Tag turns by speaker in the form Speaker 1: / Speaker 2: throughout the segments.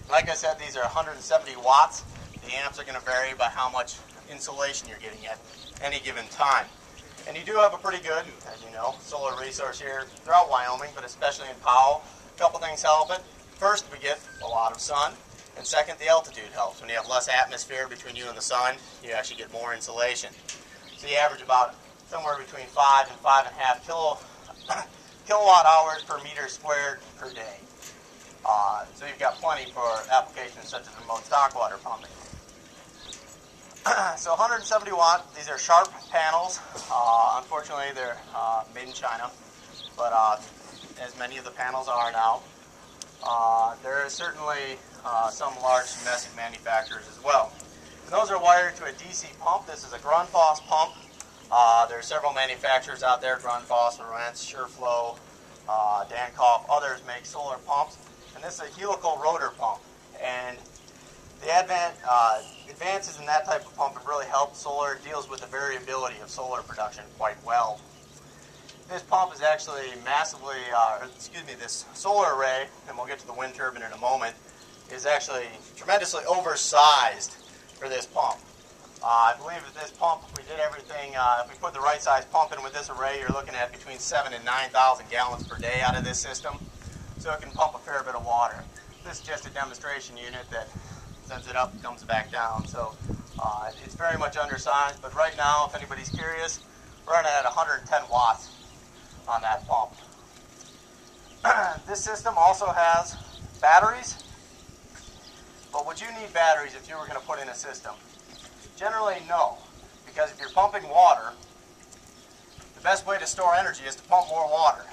Speaker 1: Like I said, these are 170 watts. The amps are going to vary by how much insulation you're getting at any given time. And you do have a pretty good, as you know, solar resource here throughout Wyoming, but especially in Powell. A couple things help it. First, we get a lot of sun. And second, the altitude helps. When you have less atmosphere between you and the sun, you actually get more insulation. So you average about somewhere between 5 and 5.5 kilowatt hours per meter squared per day. So you've got plenty for applications such as remote stock water pumping. So 170 watt, these are sharp panels. Unfortunately, they're made in China, but as many of the panels are now. There are certainly some large domestic manufacturers as well. And those are wired to a DC pump. This is a Grundfos pump. There are several manufacturers out there, Grundfos, Lorentz, SureFlow, Dankoff, others make solar pumps. And this is a helical rotor pump. And the advances in that type of pump have really helped solar. It deals with the variability of solar production quite well. This pump is actually massively, this solar array, and we'll get to the wind turbine in a moment, is actually tremendously oversized for this pump. I believe that this pump, if we did everything, if we put the right size pump in with this array, you're looking at between 7,000 and 9,000 gallons per day out of this system. So it can pump a fair bit of water. This is just a demonstration unit that sends it up and comes back down. So it's very much undersized, but right now, if anybody's curious, we're running at 110 watts on that pump. This system also has batteries, but would you need batteries if you were going to put in a system? Generally, no, because if you're pumping water, the best way to store energy is to pump more water.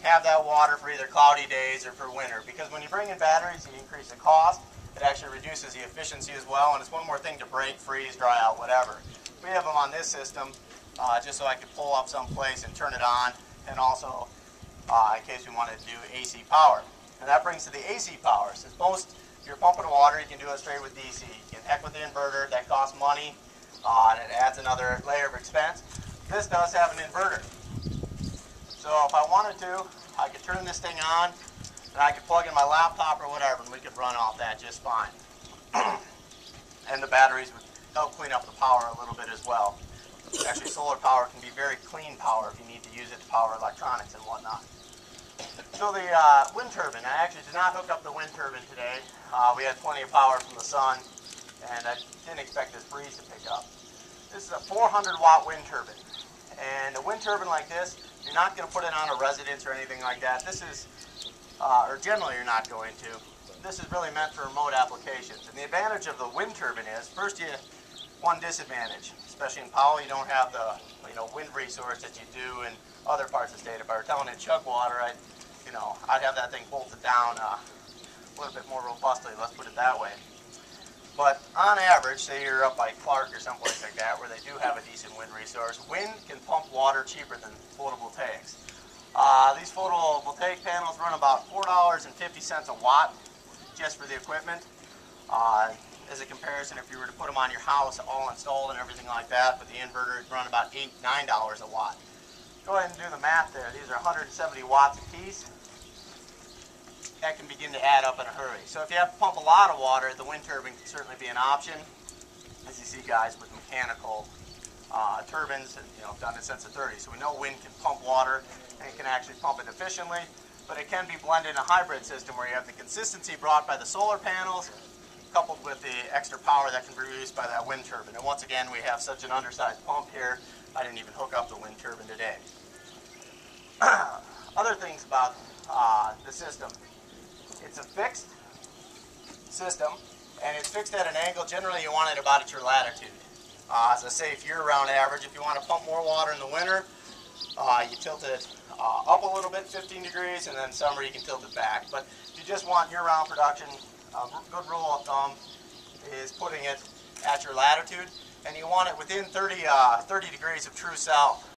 Speaker 1: Have that water for either cloudy days or for winter, because when you bring in batteries, you increase the cost. It actually reduces the efficiency as well, and it's one more thing to break, freeze, dry out, whatever. We have them on this system just so I could pull up someplace and turn it on, and also in case we wanted to do AC power. And that brings to the AC power. Since if you're pumping water, you can do it straight with DC. You can heck with the inverter, that costs money, and it adds another layer of expense. This does have an inverter. So if I wanted to, I could turn this thing on, and I could plug in my laptop or whatever, and we could run off that just fine. And the batteries would help clean up the power a little bit as well. Actually, solar power can be very clean power if you need to use it to power electronics and whatnot. So the wind turbine, I actually did not hook up the wind turbine today. We had plenty of power from the sun, and I didn't expect this breeze to pick up. This is a 400 watt wind turbine. And a wind turbine like this, you're not going to put it on a residence or anything like that. This is, or generally you're not going to. This is really meant for remote applications. And the advantage of the wind turbine is, first, one disadvantage, especially in Powell, you don't have the wind resource that you do in other parts of the state. If I were telling it chug water, I'd have that thing bolted down a little bit more robustly, let's put it that way. But on average, say you're up by Clark or someplace like that where they do have a decent wind resource, wind can pump water cheaper than photovoltaics. These photovoltaic panels run about $4.50 a watt just for the equipment. As a comparison, if you were to put them on your house all installed and everything like that, with the inverter, it'd run about $8, $9 a watt. Go ahead and do the math there. These are 170 watts a piece. That can begin to add up in a hurry. So if you have to pump a lot of water, the wind turbine can certainly be an option. As you see guys with mechanical turbines, and done it since the 30s. So we know wind can pump water and it can actually pump it efficiently, but it can be blended in a hybrid system where you have the consistency brought by the solar panels coupled with the extra power that can be produced by that wind turbine. And once again, we have such an undersized pump here, I didn't even hook up the wind turbine today. Other things about the system. It's a fixed system, and it's fixed at an angle. Generally, you want it about at your latitude. As I say, if you're around average, if you want to pump more water in the winter, you tilt it up a little bit, 15 degrees, and then summer you can tilt it back. But if you just want year-round production, a good rule of thumb is putting it at your latitude, and you want it within 30 degrees of true south.